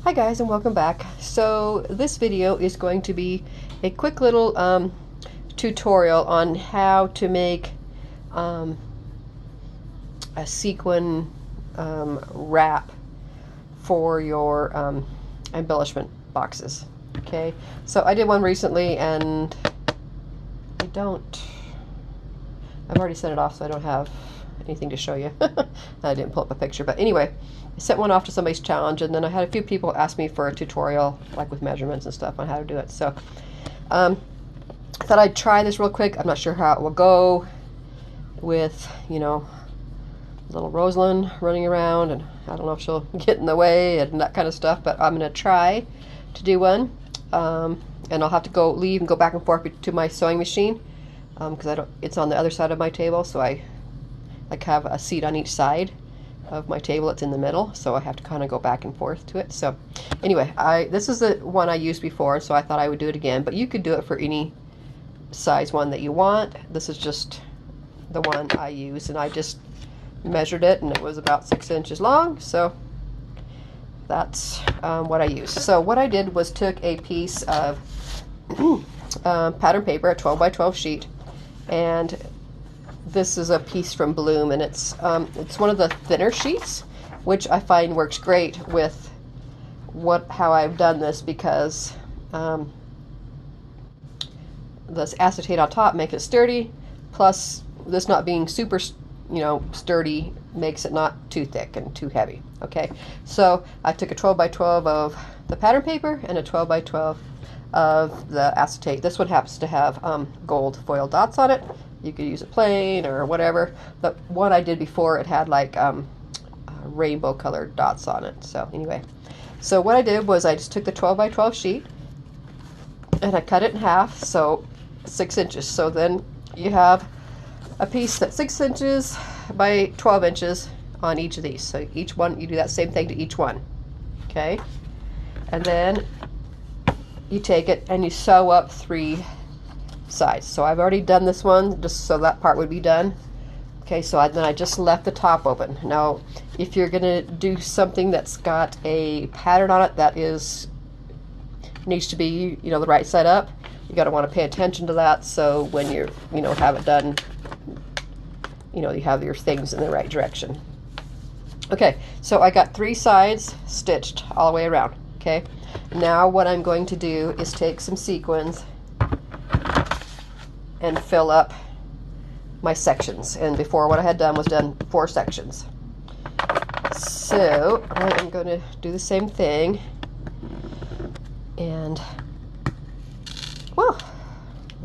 Hi guys, and welcome back. So this video is going to be a quick little tutorial on how to make a sequin wrap for your embellishment boxes. Okay, so I did one recently and I've already sent it off, so I don't have anything to show you. I didn't pull up a picture, but anyway, I sent one off to somebody's challenge, and then I had a few people ask me for a tutorial, like with measurements and stuff, on how to do it. So I thought I'd try this real quick. I'm not sure how it will go with, little Rosalind running around, and I don't know if she'll get in the way and that kind of stuff, but I'm going to try to do one. And I'll have to leave and go back and forth to my sewing machine, because it's on the other side of my table, so I have a seat on each side of my table. It's in the middle, so I have to kind of go back and forth to it. So anyway, this is the one I used before, so I thought I would do it again, but you could do it for any size one that you want. This is just the one I use, and I just measured it, and it was about 6 inches long, so that's what I used. So what I did was took a piece of pattern paper, a 12 by 12 sheet, and this is a piece from Bloom, and it's one of the thinner sheets, which I find works great with how I've done this, because this acetate on top makes it sturdy, plus this not being super sturdy makes it not too thick and too heavy. Okay, so I took a 12 by 12 of the pattern paper and a 12 by 12 of the acetate. This one happens to have gold foil dots on it. You could use it plain or whatever. The one I did before, it had like rainbow colored dots on it. So anyway, so what I did was I just took the 12 by 12 sheet and I cut it in half, so 6 inches. So then you have a piece that's 6 inches by 12 inches on each of these. So each one, you do that same thing to each one. Okay, and then you take it and you sew up 3 sides. So I've already done this one just so that part would be done. Okay, so then I just left the top open. Now if you're gonna do something that's got a pattern on it that needs to be the right side up, you got to want to pay attention to that, so when you have it done, you have your things in the right direction. Okay, so I got 3 sides stitched all the way around. Okay, now what I'm going to do is take some sequins and fill up my sections. And before, what I had done was done 4 sections. So I am going to do the same thing. And, well,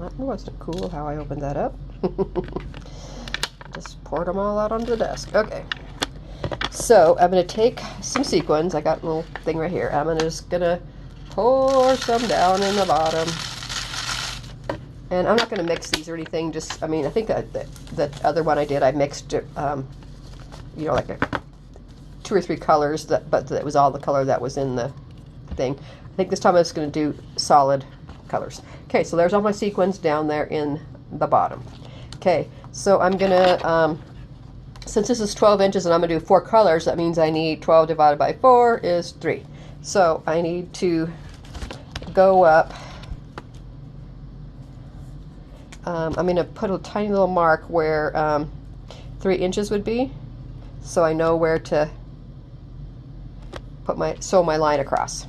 that wasn't cool how I opened that up. Just poured them all out onto the desk. Okay. So I'm going to take some sequins. I got a little thing right here. I'm just going to pour some down in the bottom. And I'm not going to mix these or anything. Just, I think that the other one I did, I mixed it, like 2 or 3 colors, but it was all the color that was in the thing. I think this time I'm just going to do solid colors. Okay, so there's all my sequins down there in the bottom. Okay, so I'm going to, since this is 12 inches and I'm going to do 4 colors, that means I need 12 divided by 4 is 3. So I need to go up. I'm going to put a tiny little mark where 3 inches would be, so I know where to sew my line across.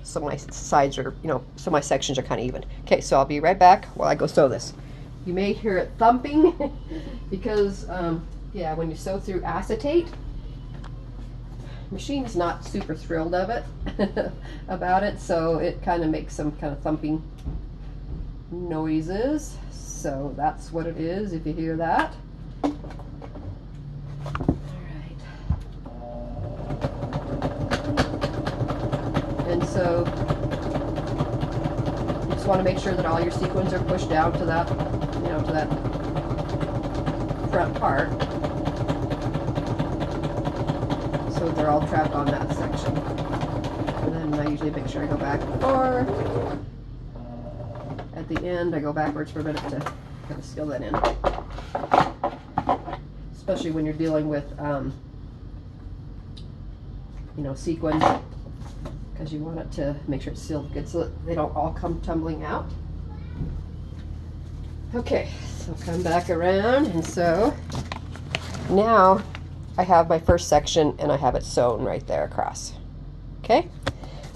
So my sides are, so my sections are kind of even. Okay, so I'll be right back while I go sew this. You may hear it thumping because, yeah, when you sew through acetate, machine is not super thrilled of it about it, so it kind of makes some kind of thumping noises. So that's what it is, if you hear that. And so you just want to make sure that all your sequins are pushed down to that, to that front part, so they're all trapped on that section. And then I usually make sure I go back and forth. At the end, I go backwards for a minute to kind of seal that in. Especially when you're dealing with, sequins because you want it to make sure it's sealed good so that they don't all come tumbling out. Okay, so come back around, and so now I have my first section and I have it sewn right there across. Okay,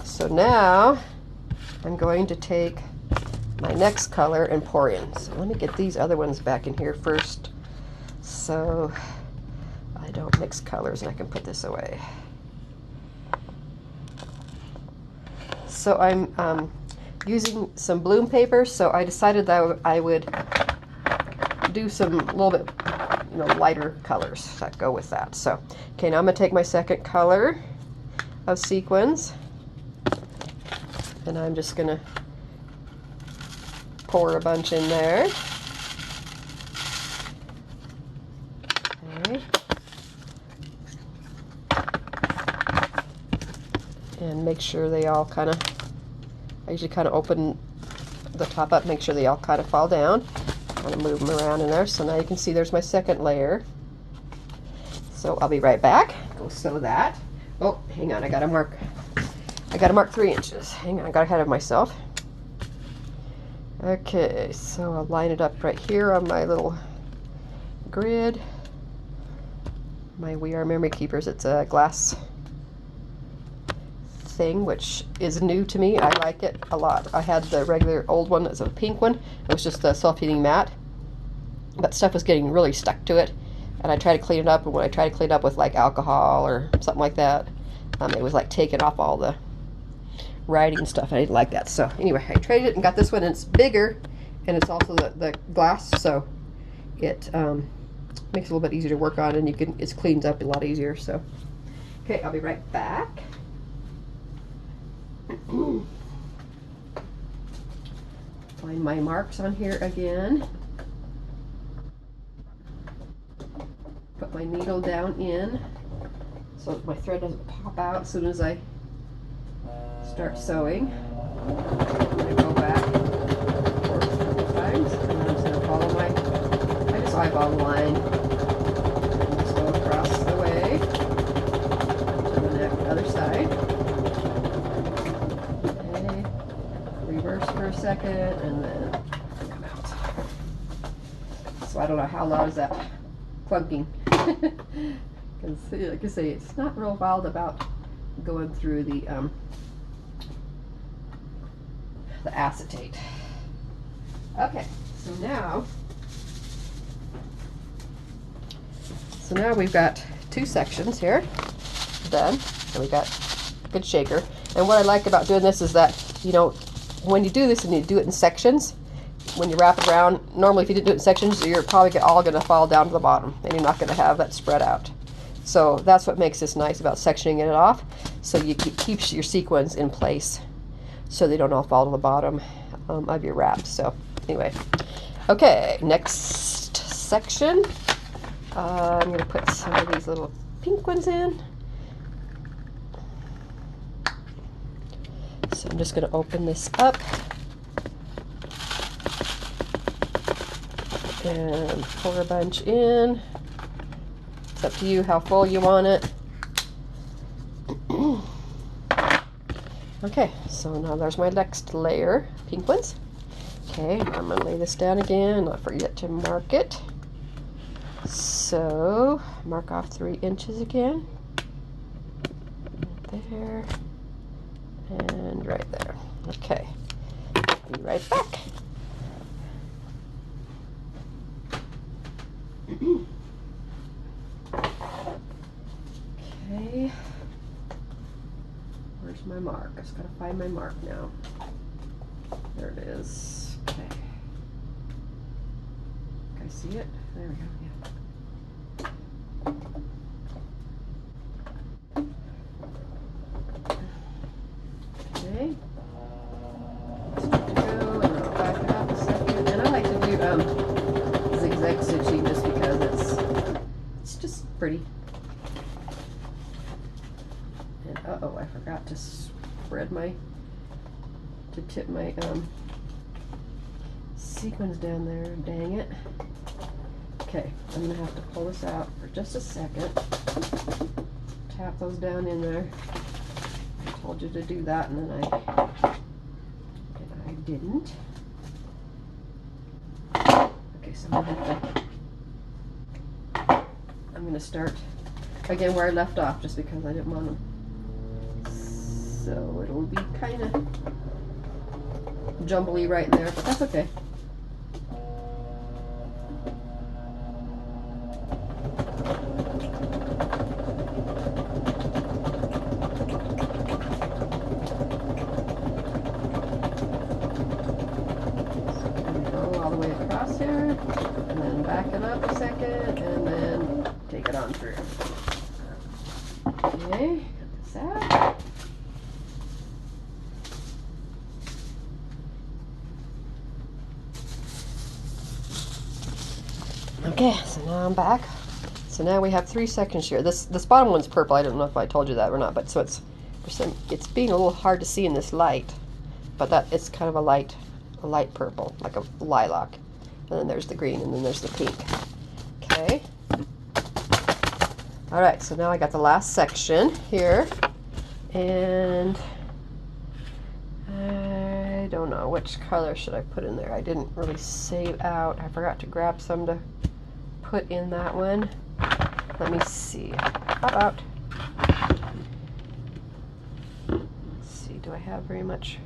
so now I'm going to take my next color and pour in. So let me get these other ones back in here first so I don't mix colors, and I can put this away. So I'm using some bloom paper, so I decided that I would do some little bit, you know, lighter colors that go with that. So, okay, now I'm going to take my second color of sequins, and I'm just going to pour a bunch in there. Okay. And make sure they all kind of, I usually kind of open the top up, make sure they all kind of fall down. Kind of move them around in there. So now you can see there's my second layer. So I'll be right back. Go sew that. Oh, hang on, I gotta mark 3 inches. Hang on, I got ahead of myself. Okay, so I'll line it up right here on my little grid. My We Are Memory Keepers, it's a glass thing, which is new to me. I like it a lot. I had the regular old one as a pink one. It was just a self-heating mat, but stuff was getting really stuck to it, and I tried to clean it up, and when I tried to clean it up with like alcohol or something like that, it was like taking off all the writing and stuff. I didn't like that. So anyway, I traded it and got this one, and it's bigger, and it's also the glass, so it makes it a little bit easier to work on, and it cleans up a lot easier. So okay, I'll be right back. Find my marks on here again. Put my needle down in so my thread doesn't pop out as soon as I start sewing. I'm going to go back forth a couple times, and then I'm just going to follow I just eyeball the line and just go across the way to the other side. Reverse for a second and then come out. So I don't know how loud is that clunking. Because like I say, it's not real wild about going through the acetate. Okay, so now we've got 2 sections here done, and we got a good shaker. And what I like about doing this is that, you know, when you do this and you do it in sections, when you wrap it around, normally if you didn't do it in sections, you're probably all going to fall down to the bottom, and you're not going to have that spread out. So that's what makes this nice about sectioning it off, so you keep your sequins in place so they don't all fall to the bottom of your wrap. So anyway, okay, next section. I'm going to put some of these little pink ones in. So I'm just going to open this up and pour a bunch in. It's up to you how full you want it. Okay, so now there's my next layer, pink ones. Okay, I'm going to lay this down again, not forget to mark it. So, mark off 3 inches again. Right there. And right there. Okay. Be right back. Okay. Where's my mark? I just gotta find my mark now. There it is. Okay. Can I see it? There we go. Yeah. Okay. It's good to go, and I'll back it up a second. And I like to do zigzag stitching just because it's just pretty. And uh-oh, I forgot to spread to tip my sequins down there. Dang it. Okay, I'm gonna have to pull this out for just a second. Tap those down in there. I told you to do that, and then I didn't. Okay, so I'm going to start again where I left off, just because I didn't want to. So it'll be kind of jumbly right in there, but that's okay. All the way across here, and then back it up a second, and then take it on through. Okay, got this out. Okay, so now I'm back. So now we have 3 sections here. This bottom one's purple. I don't know if I told you that or not, but so it's being a little hard to see in this light, but that it's kind of a light purple, like a lilac. And then there's the green, and then there's the pink. Okay. All right, so now I got the last section here, and I don't know which color should I put in there. I didn't really save out. I forgot to grab some to put in that one. Let me see. How about, let's see, do I have very much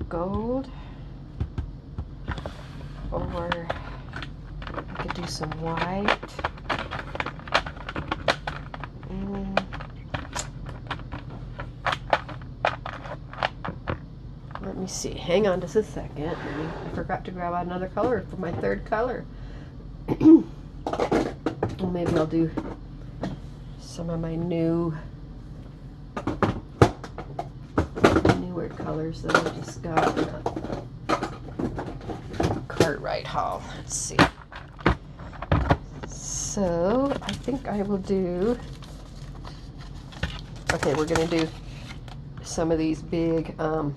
gold? Or I could do some white. Let me see. Hang on just a second. I forgot to grab out another color for my third color. Well, maybe I'll do some of my newer colors that I just got in a Cartwright haul. Let's see. So I think I will do. Okay, we're going to do some of these big kind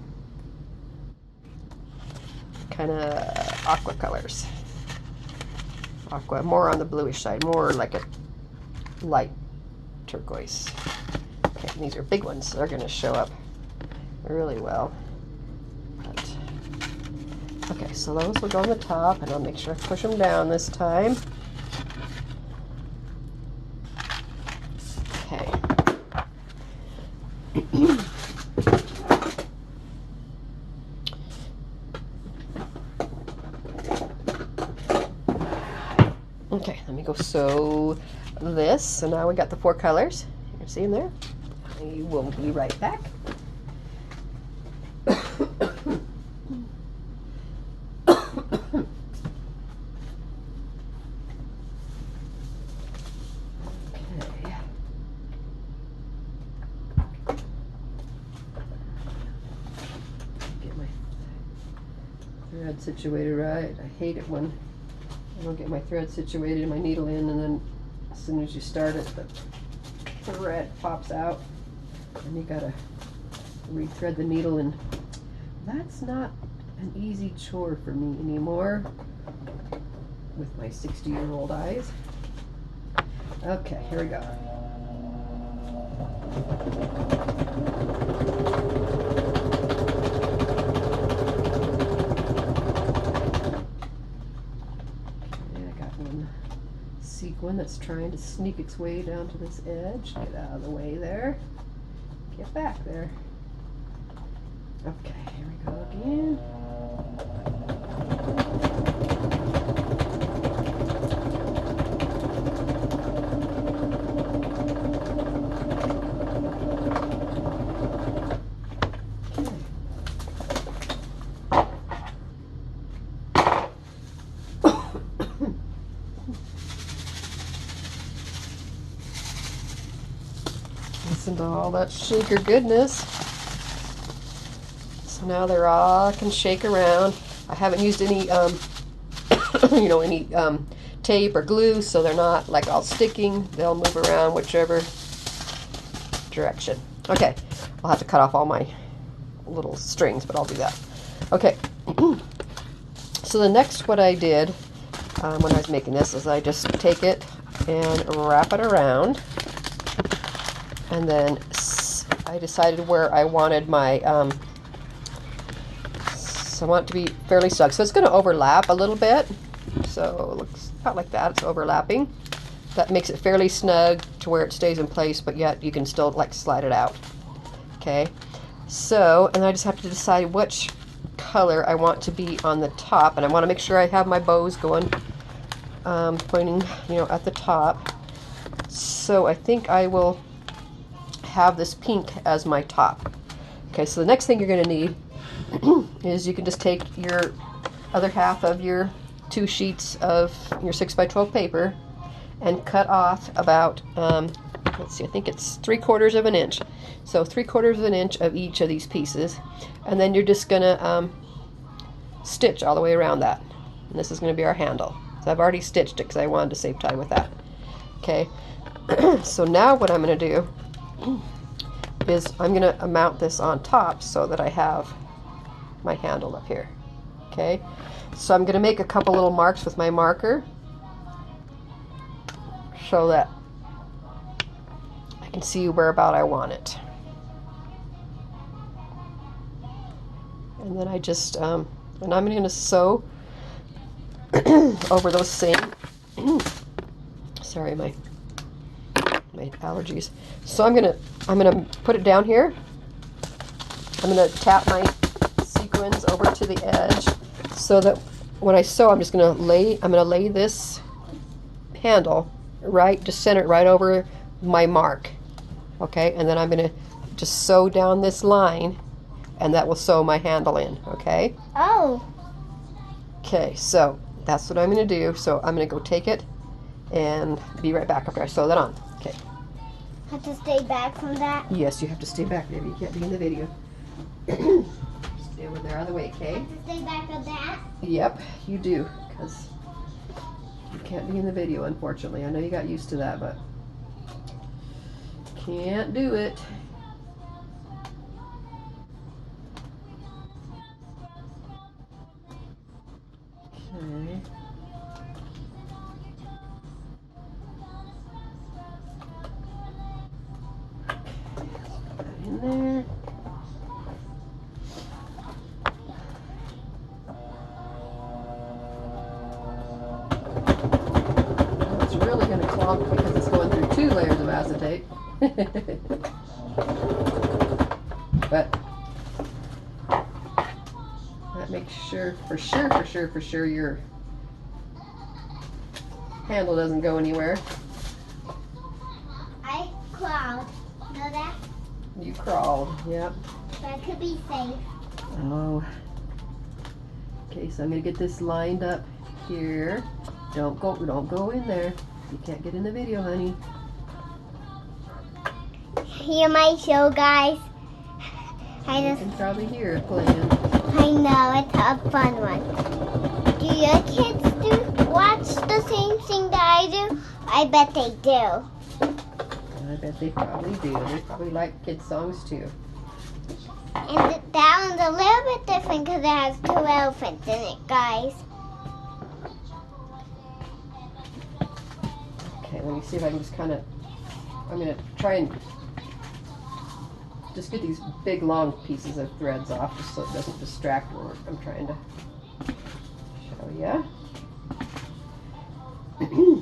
of aqua colors. Aqua, more on the bluish side, more like a light turquoise. Okay, these are big ones, so they're going to show up really well. But, okay, so those will go on the top, and I'll make sure I push them down this time. Okay. Okay, let me go sew this. So now we got the 4 colors. You can see them there. I will be right back. Thread situated right. I hate it when I don't get my thread situated and my needle in, and then as soon as you start it, the thread pops out and you gotta rethread the needle, and that's not an easy chore for me anymore with my 60-year-old eyes. Okay, here we go. Sequin that's trying to sneak its way down to this edge. Get out of the way there. Get back there. Okay, here we go again. Listen to all that shaker goodness. So now they're all can shake around. I haven't used any, any tape or glue, so they're not like all sticking. They'll move around whichever direction. Okay, I'll have to cut off all my little strings, but I'll do that. Okay. So the next, what I did when I was making this is I just take it and wrap it around, and then I decided where I wanted my, so I want it to be fairly snug. So it's going to overlap a little bit. So it looks about like that. It's overlapping. That makes it fairly snug to where it stays in place, but yet you can still like slide it out. Okay. So, and I just have to decide which color I want to be on the top, and I want to make sure I have my bows going, pointing, you know, at the top. So I think I will have this pink as my top. Okay, so the next thing you're going to need is you can just take your other half of your 2 sheets of your 6x12 paper and cut off about, let's see, I think it's 3/4 of an inch. So 3/4 of an inch of each of these pieces, and then you're just going to stitch all the way around that. And this is going to be our handle. So I've already stitched it because I wanted to save time with that. Okay, so now what I'm going to do is I'm going to mount this on top so that I have my handle up here. Okay, so I'm going to make a couple little marks with my marker so that I can see where about I want it. And then I just, and I'm going to sew over those same, sorry, my allergies. So I'm gonna put it down here. I'm gonna tap my sequins over to the edge so that when I sew, I'm gonna lay this handle right, just center it right over my mark. Okay, and then I'm gonna just sew down this line, and that will sew my handle in. Okay. Oh. Okay, so that's what I'm gonna do. So I'm gonna go take it and be right back after I sew that on. Okay. Have to stay back from that? Yes, you have to stay back, baby. You can't be in the video. Stay over there on the way, okay? Have to stay back on that? Yep, you do, because you can't be in the video, unfortunately. I know you got used to that, but can't do it. Okay. In there. It's really going to clog because it's going through 2 layers of acetate. But that makes sure, for sure your handle doesn't go anywhere. I crawled. Know that? You crawled, yep. That could be safe. Oh. Okay, so I'm gonna get this lined up here. Don't go in there. You can't get in the video, honey. Hear my show, guys. You can probably hear it playing. I know, it's a fun one. Do your kids watch the same thing that I do? I bet they do. I bet they probably do. They probably like kids' songs too. And that one's a little bit different because it has 2 elephants in it, guys. Okay, let me see if I can just kind of, I'm going to try and just get these big long pieces of threads off just so it doesn't distract what I'm trying to show you.